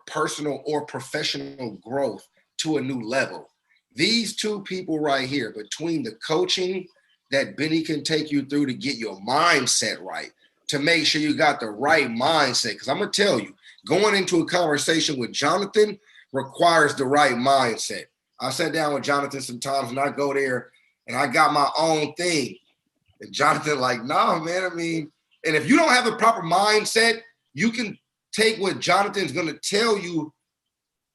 personal or professional growth to a new level, these two people right here, between the coaching that Benny can take you through to get your mindset right, to make sure you got the right mindset. Because I'm going to tell you, going into a conversation with Jonathan requires the right mindset. I sat down with Jonathan sometimes and I go there and I got my own thing. And Jonathan like, nah, man, I mean, and if you don't have the proper mindset, you can take what Jonathan's going to tell you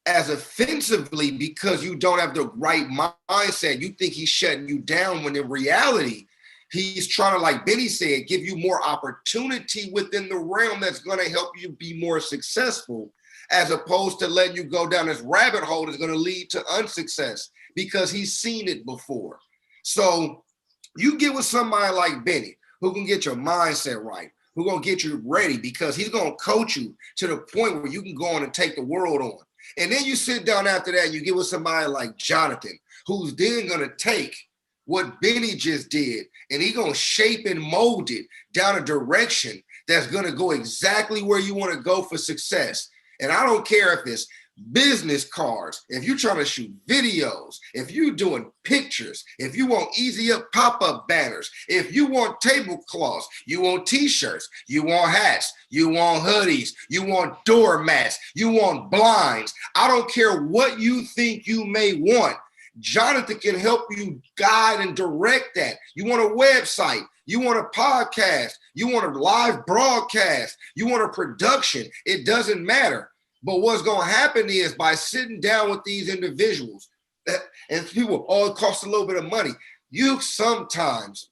as offensively because you don't have the right mindset. You think he's shutting you down when in reality, he's trying to, like Benny said, give you more opportunity within the realm that's going to help you be more successful, as opposed to letting you go down this rabbit hole that's going to lead to unsuccess because he's seen it before. So you get with somebody like Benny who can get your mindset right, who's going to get you ready because he's going to coach you to the point where you can go on and take the world on. And then you sit down after that and you get with somebody like Jonathan, who's then going to take what Benny just did and he's going to shape and mold it down a direction that's going to go exactly where you want to go for success. And I don't care if it's business cards, if you're trying to shoot videos, if you're doing pictures, if you want easy up pop-up banners, if you want tablecloths, you want t-shirts, you want hats, you want hoodies, you want doormats, you want blinds. I don't care what you think you may want. Jonathan can help you guide and direct that. You want a website, you want a podcast, you want a live broadcast, you want a production, it doesn't matter. But what's going to happen is by sitting down with these individuals, and people, it costs a little bit of money. You sometimes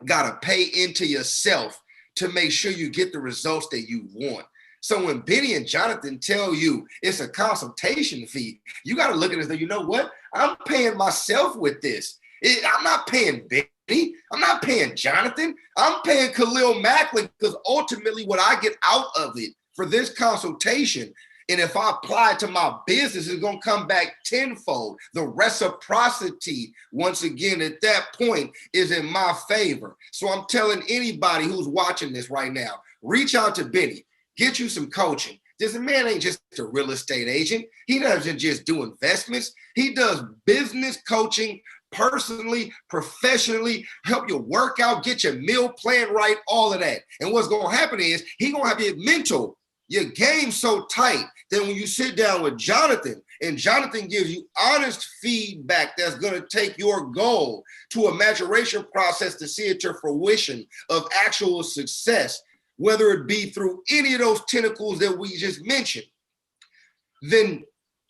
got to pay into yourself to make sure you get the results that you want. So when Benny and Jonathan tell you it's a consultation fee, you got to look at it and say, you know what? I'm paying myself with this. I'm not paying Benny. I'm not paying Jonathan. I'm paying Khalil Macklin because ultimately what I get out of it for this consultation, and if I apply it to my business, it's going to come back tenfold. The reciprocity, once again, at that point is in my favor. So I'm telling anybody who's watching this right now, reach out to Benny, get you some coaching. This man ain't just a real estate agent. He doesn't just do investments. He does business coaching, personally, professionally, help you work out, get your meal plan right, all of that. And what's going to happen is he's going to have your mental, your game so tight that when you sit down with Jonathan and Jonathan gives you honest feedback that's going to take your goal to a maturation process to see it to fruition of actual success, whether it be through any of those tentacles that we just mentioned, then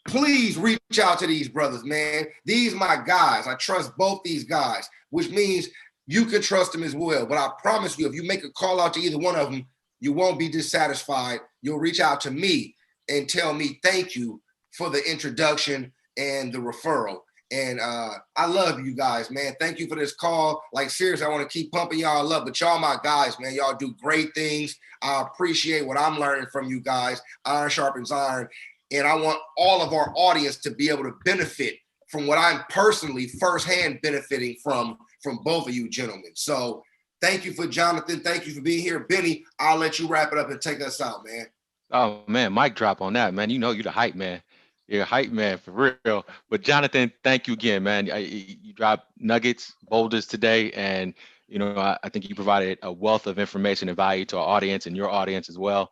please reach out to these brothers, man. These my guys. I trust both these guys, which means you can trust them as well. But I promise you, if you make a call out to either one of them, you won't be dissatisfied. You'll reach out to me and tell me thank you for the introduction and the referral. And I love you guys, man. Thank you for this call. Like, seriously, I want to keep pumping y'all up, but y'all my guys, man. Y'all do great things. I appreciate what I'm learning from you guys. Iron sharpens iron. And I want all of our audience to be able to benefit from what I'm personally firsthand benefiting from both of you gentlemen. So thank you for Jonathan. Thank you for being here. Benny, I'll let you wrap it up and take us out, man. Oh man, mic drop on that, man. You know you the hype man. You're a hype man for real. But Jonathan, thank you again, man. You dropped nuggets, boulders today, and I think you provided a wealth of information and value to our audience and your audience as well.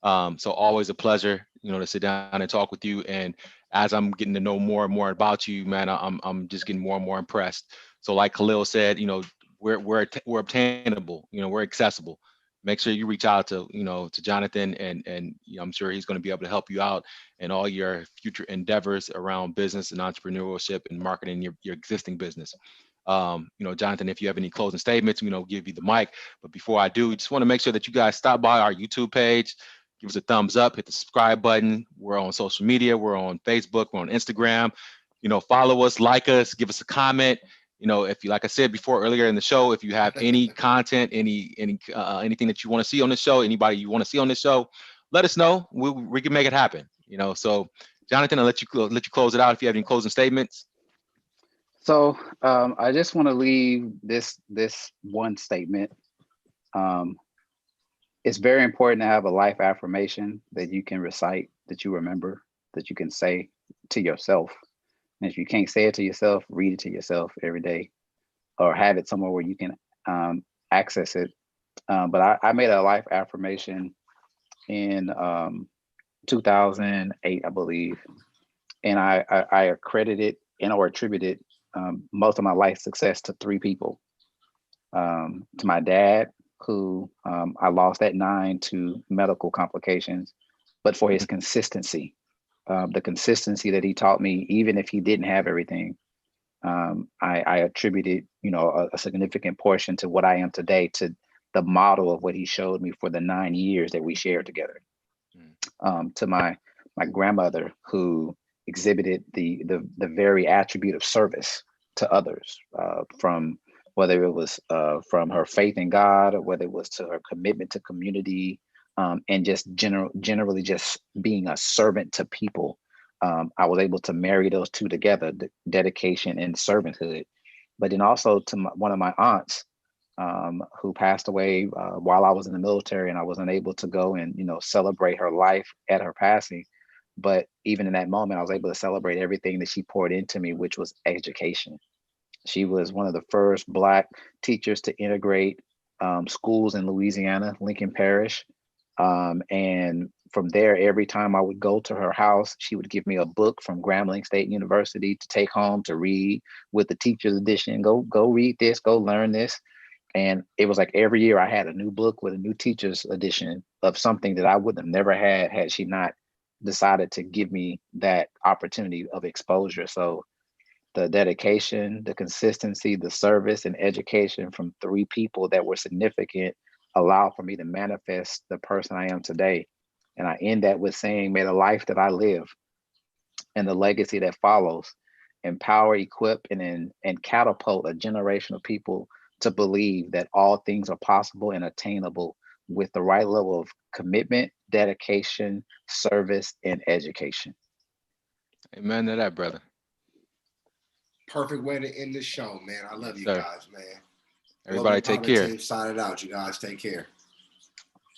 So always a pleasure, to sit down and talk with you. And as I'm getting to know more and more about you, man, I'm just getting more and more impressed. So like Khalil said, we're obtainable, we're accessible. Make sure you reach out to Jonathan, and I'm sure he's going to be able to help you out in all your future endeavors around business and entrepreneurship and marketing your existing business. Jonathan, if you have any closing statements, give you the mic. But before I do, just want to make sure that you guys stop by our YouTube page, give us a thumbs up, hit the subscribe button. We're on social media. We're on Facebook. We're on Instagram. Follow us, like us, give us a comment. If you, like I said before earlier in the show, if you have any content, anything that you want to see on the show, anybody you want to see on this show, let us know. We can make it happen. So Jonathan, I'll let you close it out if you have any closing statements. So I just want to leave this one statement. It's very important to have a life affirmation that you can recite, that you remember, that you can say to yourself. And if you can't say it to yourself, read it to yourself every day, or have it somewhere where you can access it. But I made a life affirmation in 2008, I believe, and I accredited or attributed most of my life success to three people. To my dad, who I lost at 9 to medical complications, but for his consistency. The consistency that he taught me, even if he didn't have everything, I attributed, a significant portion to what I am today, to the model of what he showed me for the 9 years that we shared together. To my grandmother, who exhibited the very attribute of service to others, from whether it was from her faith in God, or whether it was to her commitment to community, and just generally just being a servant to people. I was able to marry those two together, the dedication and servanthood. But then also to one of my aunts, who passed away while I was in the military, and I wasn't able to go and celebrate her life at her passing. But even in that moment, I was able to celebrate everything that she poured into me, which was education. She was one of the first Black teachers to integrate schools in Louisiana, Lincoln Parish. And from there, every time I would go to her house, she would give me a book from Grambling State University to take home to read with the teacher's edition. Go read this, go learn this. And it was like every year I had a new book with a new teacher's edition of something that I would have never had she not decided to give me that opportunity of exposure. So the dedication, the consistency, the service, and education from three people that were significant allowed for me to manifest the person I am today. And I end that with saying, may the life that I live and the legacy that follows empower, equip, and catapult a generation of people to believe that all things are possible and attainable with the right level of commitment, dedication, service, and education. Amen to that, brother. Perfect way to end the show, man. I love you Sir. guys, man. Everybody take care. Sign it out. You guys take care.